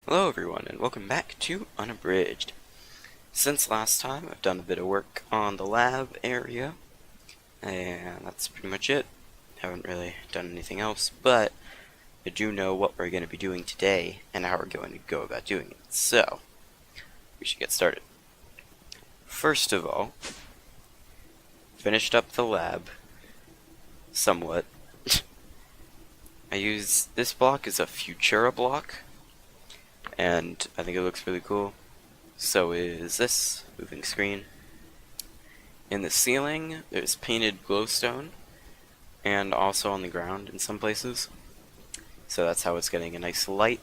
Hello everyone, and welcome back to Unabridged. Since last time, I've done a bit of work on the lab area, and that's pretty much it. Haven't really done anything else, but I do know what we're going to be doing today, and how we're going to go about doing it. So, we should get started. First of all, finished up the lab, somewhat. I use this block as a Futura block, and I think it looks really cool. So is this moving screen. In the ceiling, there's painted glowstone, and also on the ground in some places. So that's how it's getting a nice light.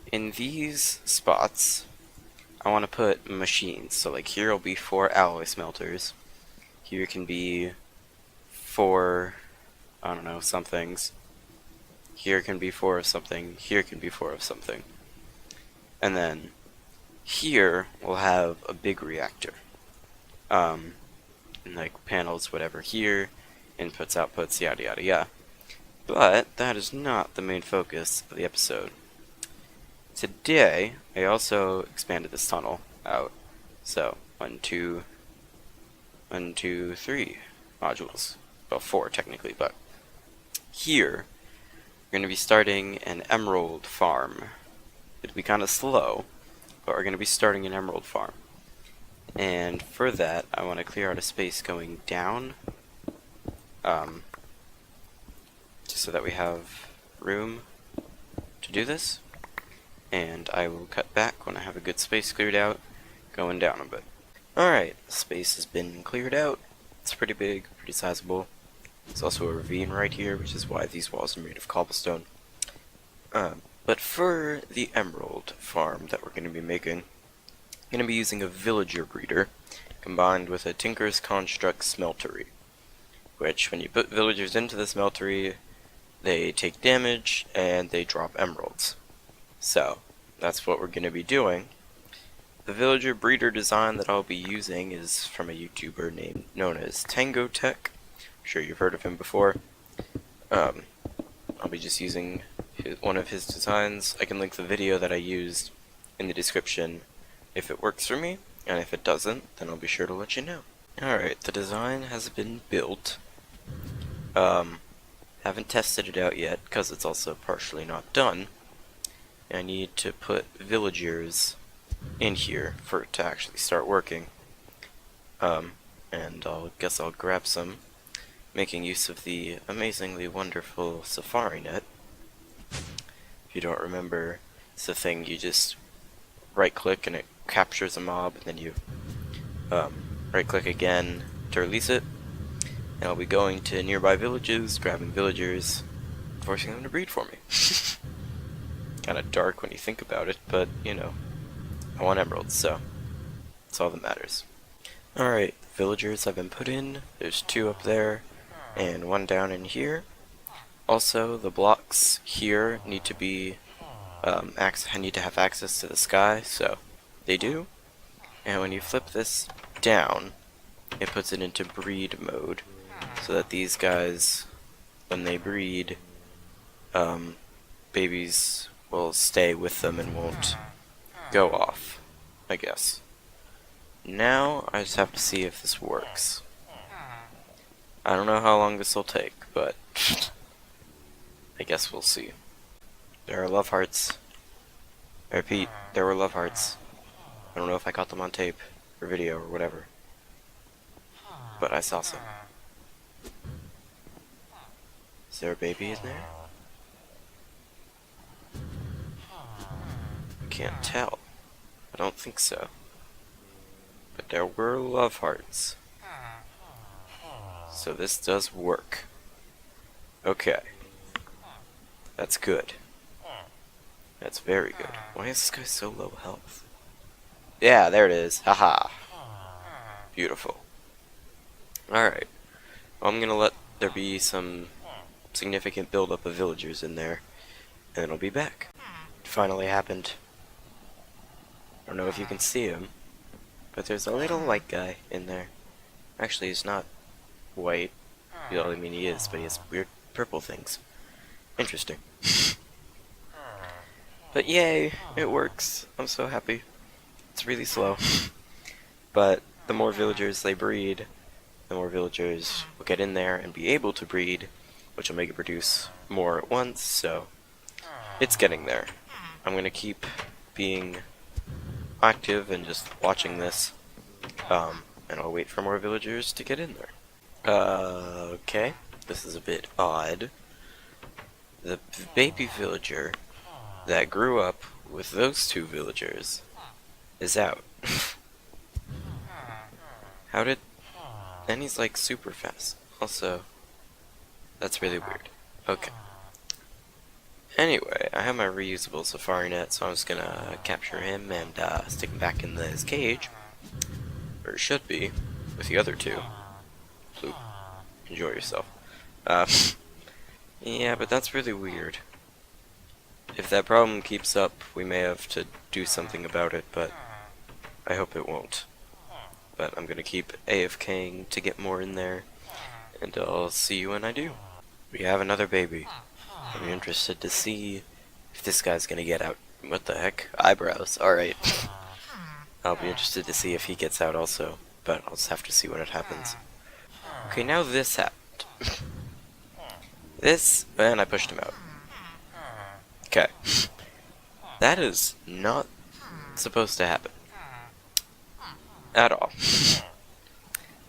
In these spots, I want to put machines. So like here will be 4 alloy smelters. Here can be 4, I don't know, somethings. Here can be 4 of something. Here can be 4 of something. And then here we'll have a big reactor. And like panels, whatever here, inputs, outputs, yada yada yada. But that is not the main focus of the episode. Today, I also expanded this tunnel out. So, 1, 2, 3 modules. Well, 4 technically, but here, we're going to be starting an emerald farm. It'll be kind of slow, but we're going to be starting an emerald farm. And for that, I want to clear out a space going down, just so that we have room to do this. And I will cut back when I have a good space cleared out, going down a bit. Alright, the space has been cleared out. It's pretty big, pretty sizable. There's also a ravine right here, which is why these walls are made of cobblestone. But for the emerald farm that we're going to be making, I'm going to be using a villager breeder combined with a tinker's construct smeltery, which when you put villagers into the smeltery, they take damage and they drop emeralds. So that's what we're going to be doing. The villager breeder design that I'll be using is from a YouTuber known as Tango Tech. I'm sure you've heard of him before. I'll be just using one of his designs. I can link the video that I used in the description if it works for me, and if it doesn't, then I'll be sure to let you know. Alright, the design has been built. Haven't tested it out yet, because it's also partially not done. I need to put villagers in here for it to actually start working. And guess I'll grab some, making use of the amazingly wonderful safari net. If you don't remember, it's the thing you just right click and it captures a mob, and then you right click again to release it. And I'll be going to nearby villages, grabbing villagers, forcing them to breed for me. Kinda dark when you think about it, but you know, I want emeralds, so that's all that matters. Alright, villagers have been put in. There's 2 up there, and 1 down in here. Also, the blocks here need to be need to have access to the sky, so they do. And when you flip this down, it puts it into breed mode, so that these guys, when they breed, babies will stay with them and won't go off, I guess. Now, I just have to see if this works. I don't know how long this will take, but I guess we'll see. There are love hearts. I repeat, there were love hearts. I don't know if I got them on tape, or video, or whatever. But I saw some. Is there a baby in there? I can't tell. I don't think so. But there were love hearts. So this does work. Okay. That's good. That's very good. Why is this guy so low health? Yeah, there it is. Haha. Beautiful. Alright. Well, I'm gonna let there be some significant buildup of villagers in there, and then I'll be back. It finally happened. I don't know if you can see him, but there's a little white guy in there. Actually, he's not white. Well, I mean, he is, but he has weird purple things. Interesting. But yay, it works. I'm so happy. It's really slow. But the more villagers they breed, the more villagers will get in there and be able to breed, which will make it produce more at once, so it's getting there. I'm going to keep being active and just watching this, and I'll wait for more villagers to get in there. Okay, this is a bit odd. The baby villager that grew up with those two villagers is out. How did... And he's like super fast. Also, that's really weird. Okay. Anyway, I have my reusable safari net, so I'm just gonna capture him and stick him back in his cage. Or it should be, with the other two. Bloop. Enjoy yourself. Yeah, but that's really weird. If that problem keeps up, we may have to do something about it, but I hope it won't. But I'm gonna keep AFKing to get more in there, and I'll see you when I do. We have another baby. I'm interested to see if this guy's gonna get out. What the heck? Eyebrows. Alright. I'll be interested to see if he gets out also, but I'll just have to see when it happens. Okay, now this happened. This, and I pushed him out. Okay. That is not supposed to happen. At all.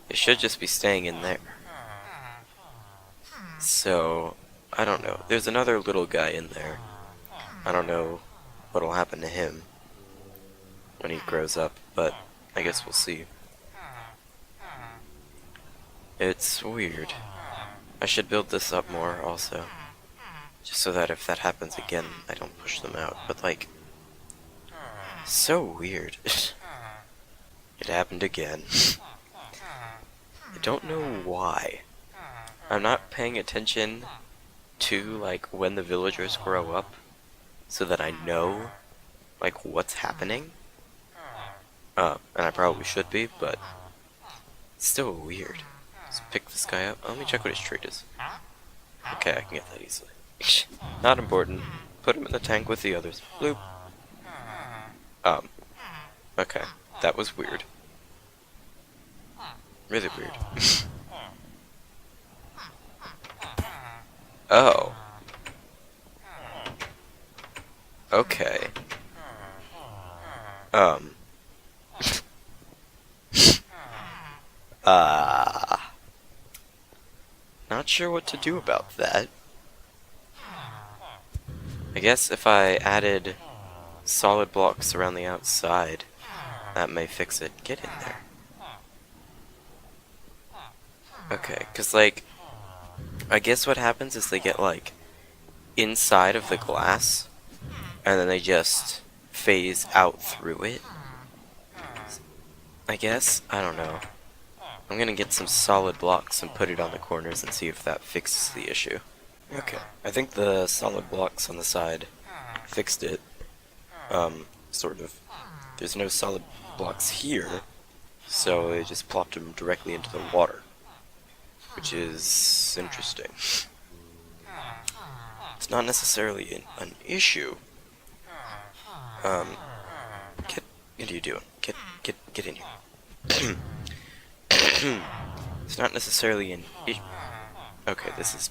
It should just be staying in there. So, I don't know. There's another little guy in there. I don't know what'll happen to him when he grows up, but I guess we'll see. It's weird. I should build this up more also. Just so that if that happens again, I don't push them out. But like, so weird. It happened again. I don't know why. I'm not paying attention to like when the villagers grow up, so that I know like what's happening. And I probably should be, but it's still weird. Let's pick this guy up. Let me check what his trait is. Okay, I can get that easily. Not important. Put him in the tank with the others. Bloop. Okay. That was weird. Really weird. Oh. Okay. Not sure what to do about that. I guess if I added solid blocks around the outside, that may fix it. Get in there. Okay, cause like, I guess what happens is they get like inside of the glass, and then they just phase out through it. I guess? I don't know. I'm gonna get some solid blocks and put it on the corners and see if that fixes the issue. Okay, I think the solid blocks on the side fixed it. Sort of. There's no solid blocks here, so they just plopped them directly into the water, which is interesting. It's not necessarily an issue. What are you doing? Get in here. It's not necessarily an issue. Okay, this is...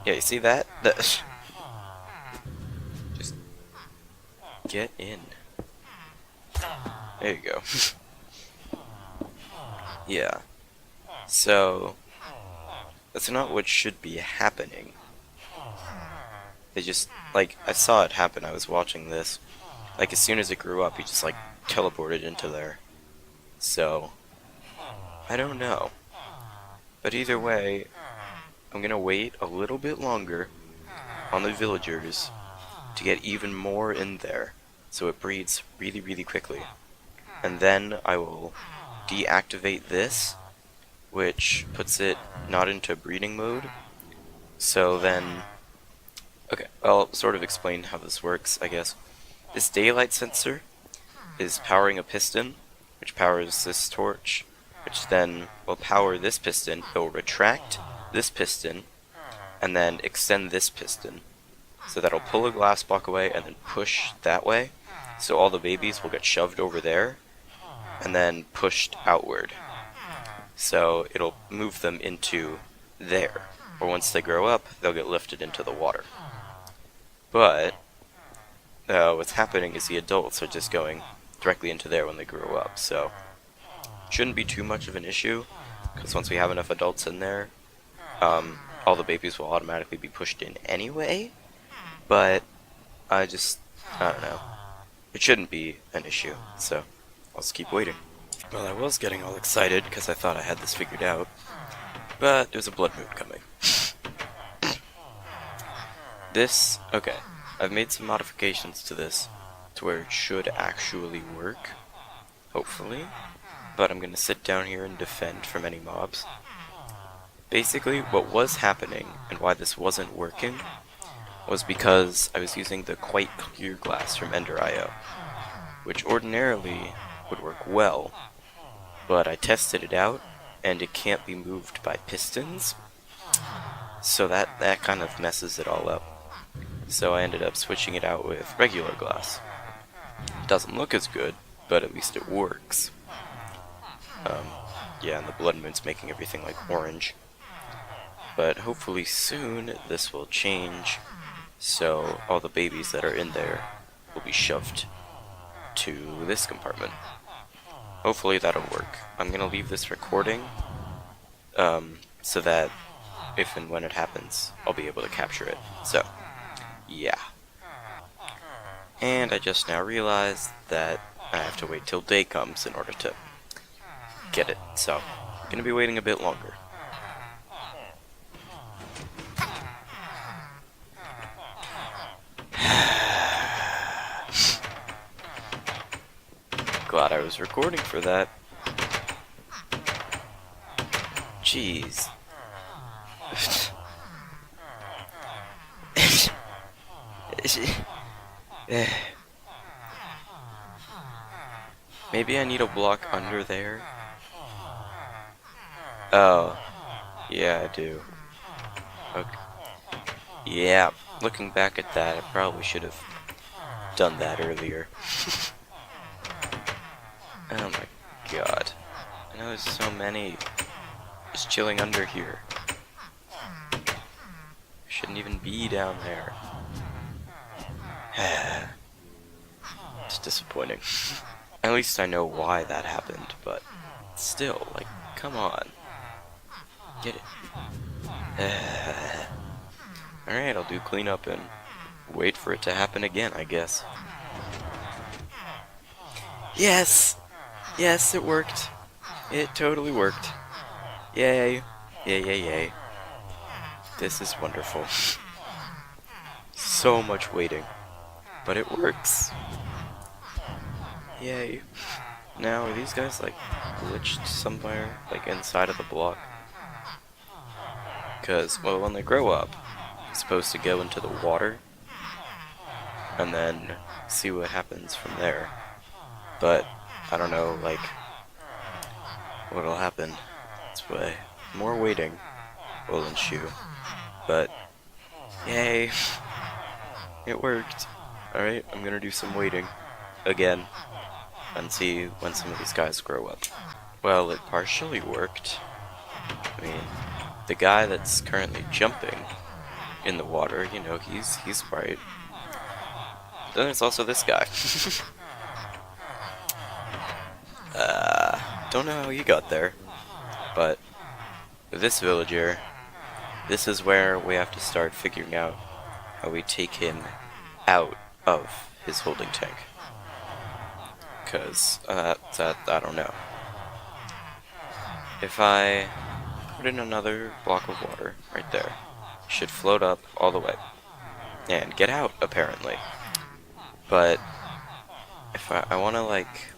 Yeah, you see that? Just get in. There you go. Yeah. So, that's not what should be happening. They just, like, I saw it happen, I was watching this. Like, as soon as it grew up, he just, like, teleported into there. So, I don't know. But either way, I'm gonna wait a little bit longer on the villagers to get even more in there, so it breeds really, really quickly. And then I will deactivate this, which puts it not into breeding mode. So then, okay, I'll sort of explain how this works, I guess. This daylight sensor is powering a piston, which powers this torch, which then will power this piston. It will retract this piston, and then extend this piston. So that'll pull a glass block away and then push that way. So all the babies will get shoved over there and then pushed outward. So it'll move them into there. Or once they grow up, they'll get lifted into the water. But what's happening is the adults are just going directly into there when they grow up. So it shouldn't be too much of an issue, because once we have enough adults in there, all the babies will automatically be pushed in anyway. But I don't know. It shouldn't be an issue, so I'll just keep waiting. Well, I was getting all excited because I thought I had this figured out, but there's a blood moon coming. Okay, I've made some modifications to this to where it should actually work, hopefully, but I'm going to sit down here and defend from any mobs. Basically, what was happening and why this wasn't working was because I was using the quite clear glass from Ender.io, which ordinarily would work well, but I tested it out and it can't be moved by pistons, so that kind of messes it all up. So I ended up switching it out with regular glass. It doesn't look as good, but at least it works. Yeah, and the blood moon's making everything like orange. But hopefully soon this will change, so all the babies that are in there will be shoved to this compartment. Hopefully that'll work. I'm gonna leave this recording, so that if and when it happens, I'll be able to capture it. So, yeah. And I just now realized that I have to wait till day comes in order to get it, so I'm gonna be waiting a bit longer. Glad I was recording for that. Jeez. Maybe I need a block under there. Oh, yeah, I do. Okay. Yeah, looking back at that, I probably should have done that earlier. Oh my god. I know there's so many just chilling under here. Shouldn't even be down there. It's disappointing. At least I know why that happened, but still, like, come on. Get it. Alright, I'll do cleanup and wait for it to happen again, I guess. Yes! Yes, it worked. It totally worked. Yay. Yay, yay, yay. This is wonderful. So much waiting. But it works. Yay. Now, are these guys, like, glitched somewhere, like, inside of the block? Because, well, when they grow up, they're supposed to go into the water, and then see what happens from there. But, I don't know, like, what'll happen. This way. More waiting will ensue. But, yay. It worked. Alright, I'm gonna do some waiting. Again. And see when some of these guys grow up. Well, it partially worked. I mean, the guy that's currently jumping in the water, you know, he's right. Then there's also this guy. Don't know how he got there, but with this villager, this is where we have to start figuring out how we take him out of his holding tank. Because, I don't know. If I put in another block of water right there, it should float up all the way. And get out, apparently. But, if I want to, like,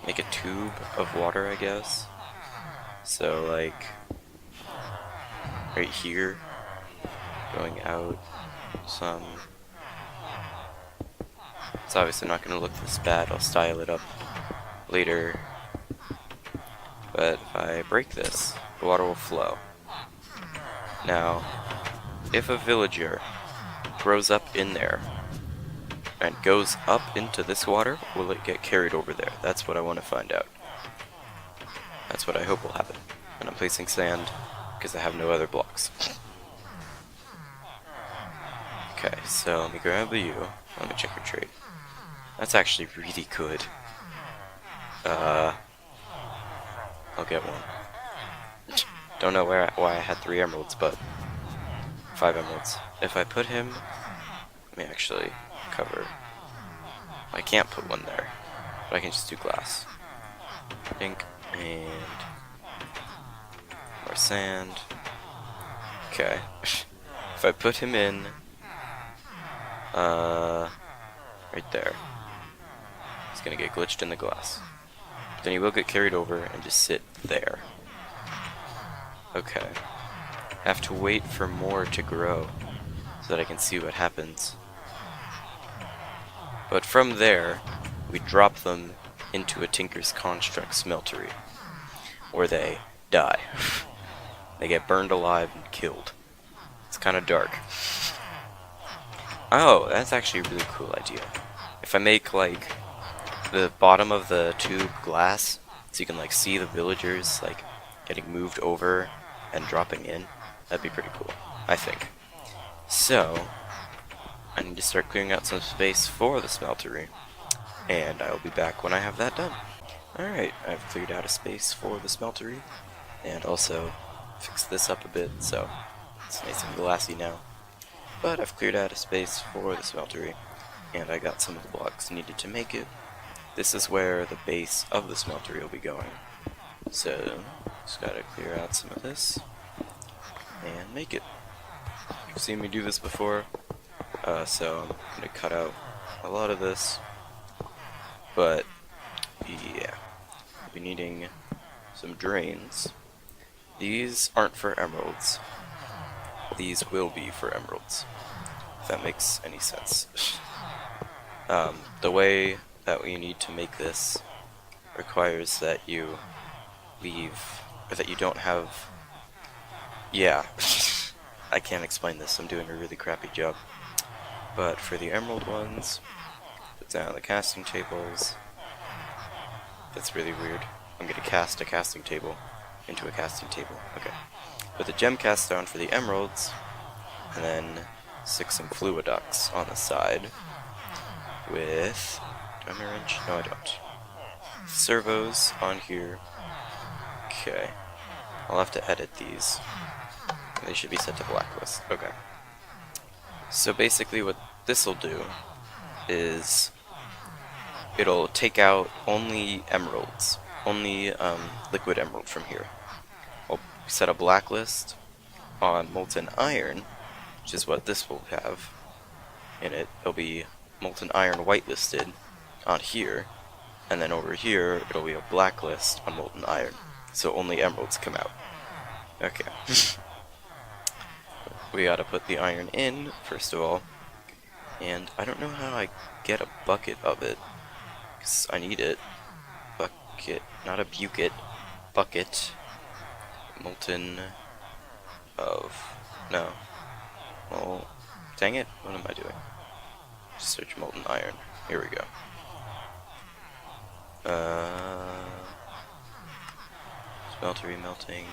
make a tube of water, I guess. So, like, right here, going out some. It's obviously not going to look this bad. I'll style it up later. But if I break this, the water will flow. Now, if a villager throws up in there and goes up into this water, will it get carried over there? That's what I want to find out. That's what I hope will happen. And I'm placing sand because I have no other blocks. Okay, so let me grab the U. Let me check your trait. That's actually really good. I'll get one. Don't know why I had 3 emeralds, but 5 emeralds. If I put him, let me actually cover. I can't put one there, but I can just do glass. Ink and more sand. Okay. If I put him in, right there, he's gonna get glitched in the glass. But then he will get carried over and just sit there. Okay. I have to wait for more to grow so that I can see what happens. But from there, we drop them into a Tinker's Construct smeltery, where they die. They get burned alive and killed. It's kind of dark. Oh, that's actually a really cool idea. If I make, like, the bottom of the tube glass, so you can, like, see the villagers, like, getting moved over and dropping in, that'd be pretty cool, I think. So, I need to start clearing out some space for the smeltery, and I'll be back when I have that done. Alright, I've cleared out a space for the smeltery, and also fixed this up a bit, so it's nice and glassy now. But I've cleared out a space for the smeltery, and I got some of the blocks needed to make it. This is where the base of the smeltery will be going. So, just gotta clear out some of this, and make it. You've seen me do this before, so I'm gonna cut out a lot of this, but yeah, I'll be needing some drains. These aren't for emeralds. These will be for emeralds, if that makes any sense. The way that we need to make this requires that you leave, or that you don't have, yeah, I can't explain this, I'm doing a really crappy job. But for the emerald ones, put down the casting tables. That's really weird. I'm gonna cast a casting table into a casting table. Okay. Put the gem cast down for the emeralds, and then stick some fluiducts on the side with, do I have a wrench? No, I don't. Servos on here. Okay. I'll have to edit these. They should be set to blacklist. Okay. So basically what this will do is it'll take out only emeralds, only liquid emerald from here. I'll set a blacklist on molten iron, which is what this will have in it. It'll be molten iron whitelisted on here, and then over here it'll be a blacklist on molten iron, so only emeralds come out. Okay. We gotta put the iron in, first of all, and I don't know how I get a bucket of it, because I need it. Bucket, not a bucket, bucket, molten of, no, well, dang it, what am I doing? Search molten iron, here we go. Smeltery melting,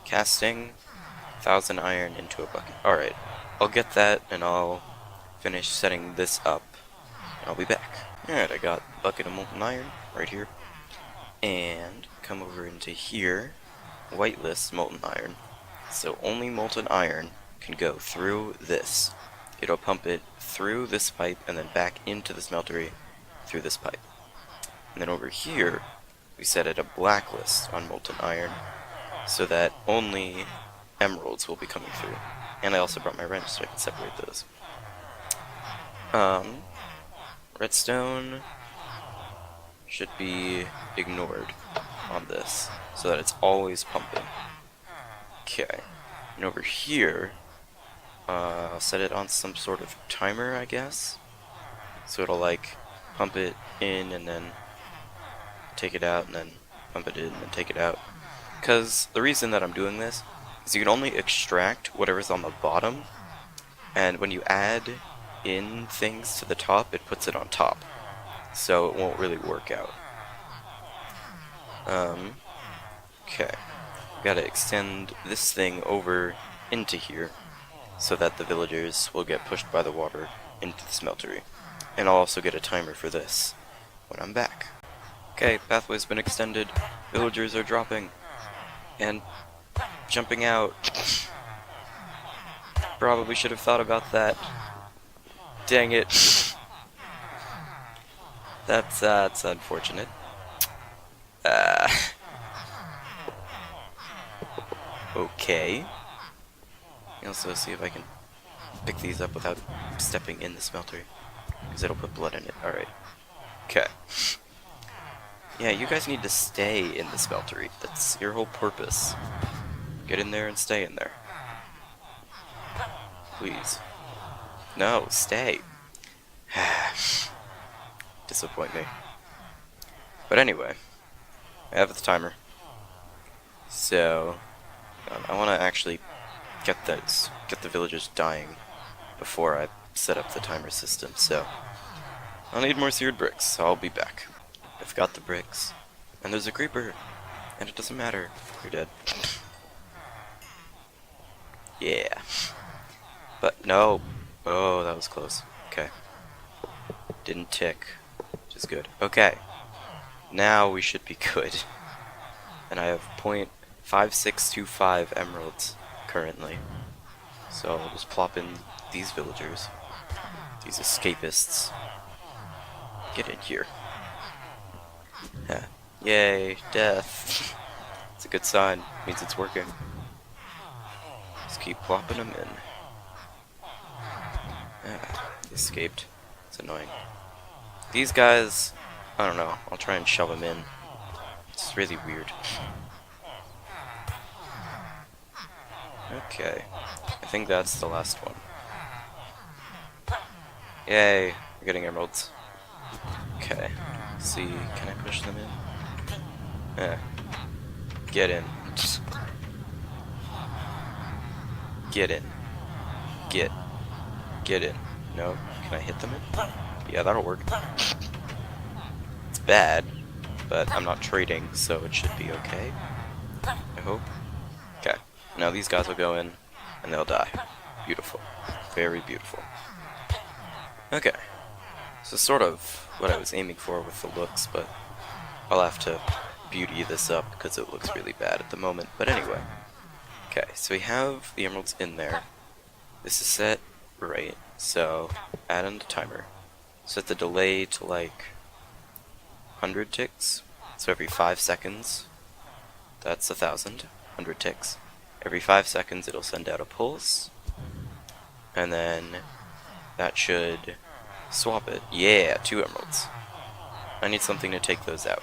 casting, 1,000 iron into a bucket. Alright, I'll get that and I'll finish setting this up and I'll be back. Alright, I got a bucket of molten iron right here, and come over into here, whitelist molten iron, so only molten iron can go through this. It'll pump it through this pipe and then back into the smeltery through this pipe. And then over here we set it a blacklist on molten iron so that only emeralds will be coming through. And I also brought my wrench so I can separate those. Redstone should be ignored on this so that it's always pumping. Okay. And over here, I'll set it on some sort of timer, I guess. So it'll like pump it in and then take it out and then pump it in and then take it out. Because the reason that I'm doing this is you can only extract whatever's on the bottom and when you add in things to the top, it puts it on top, so it won't really work out. Okay, gotta extend this thing over into here so that the villagers will get pushed by the water into the smeltery. And I'll also get a timer for this when I'm back. Okay, pathway's been extended, villagers are dropping, and jumping out. Probably should have thought about that. Dang it. That's unfortunate. Okay. I'll also see if I can pick these up without stepping in the smeltery, because it'll put blood in it. Alright. Okay. Yeah, you guys need to stay in the smeltery. That's your whole purpose. Get in there and stay in there. Please. No, stay. Disappoint me. But anyway, I have the timer. So, I want to actually get the villagers dying before I set up the timer system, so I'll need more seared bricks, so I'll be back. I've got the bricks, and there's a creeper, and it doesn't matter, you're dead. Yeah. But no. Oh, that was close. Okay. Didn't tick, which is good. Okay. Now we should be good. And I have .5625 emeralds currently. So I'll just plop in these villagers. These escapists. Get in here. Yeah. Yay, death. It's a good sign. Means it's working. Just keep plopping them in. Escaped. It's annoying. These guys, I don't know. I'll try and shove them in. It's really weird. Okay. I think that's the last one. Yay, we're getting emeralds. Okay. Let's see, can I push them in? Get in. Get in. Get in. No? Can I hit them in? Yeah, that'll work. It's bad, but I'm not trading, so it should be okay. I hope. Okay. Now these guys will go in, and they'll die. Beautiful. Very beautiful. Okay. So sort of what I was aiming for with the looks, but I'll have to beauty this up because it looks really bad at the moment. But anyway. Okay, so we have the emeralds in there. This is set right, so add in the timer. Set the delay to like 100 ticks. So every 5 seconds, that's 1,100 ticks. Every 5 seconds it'll send out a pulse. And then that should swap it. Yeah, 2 emeralds. I need something to take those out.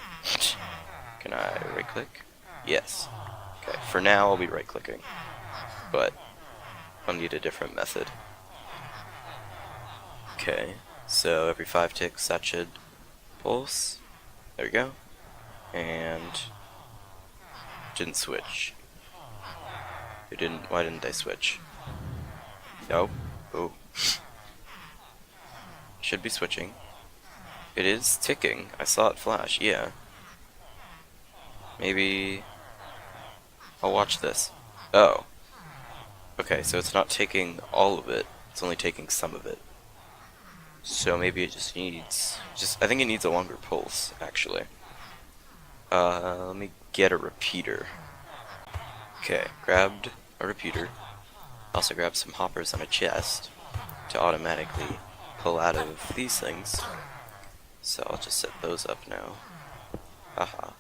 Can I right click? Yes. Okay, for now I'll be right clicking. But I'll need a different method. Okay, so every 5 ticks that should pulse. There we go. And didn't switch. It didn't. Why didn't they switch? No. Oh. Should be switching. It is ticking. I saw it flash. Yeah. Maybe I'll watch this. Oh. Okay, so it's not taking all of it. It's only taking some of it. So maybe it just needs... I think it needs a longer pulse, actually. Let me get a repeater. Okay, grabbed a repeater. Also grabbed some hoppers on a chest to automatically pull out of these things. So I'll just set those up now. Haha.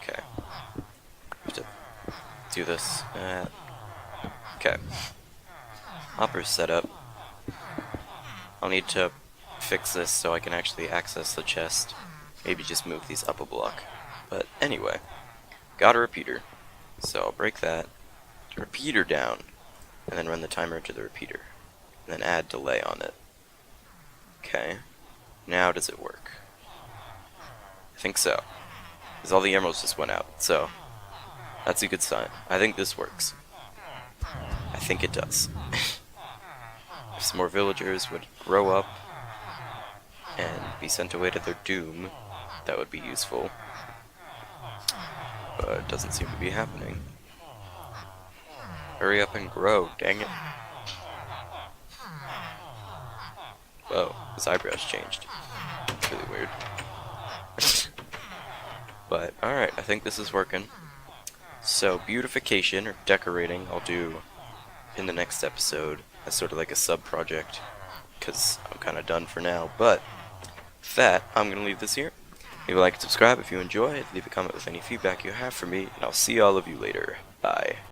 Okay. Have to do this. Okay. Hopper's set up. I'll need to fix this so I can actually access the chest. Maybe just move these up a block. But anyway, got a repeater. So I'll break that, repeater down, and then run the timer to the repeater. And then add delay on it. Okay. Now does it work? I think so. Because all the emeralds just went out, so that's a good sign. I think this works. I think it does. If some more villagers would grow up and be sent away to their doom, that would be useful. But it doesn't seem to be happening. Hurry up and grow, dang it. Whoa, his eyebrows changed. It's really weird. But, alright, I think this is working. So, beautification, or decorating, I'll do in the next episode as sort of like a sub-project, because I'm kind of done for now. But, with that, I'm going to leave this here. Leave a like and subscribe if you enjoy it, leave a comment with any feedback you have for me, and I'll see all of you later. Bye.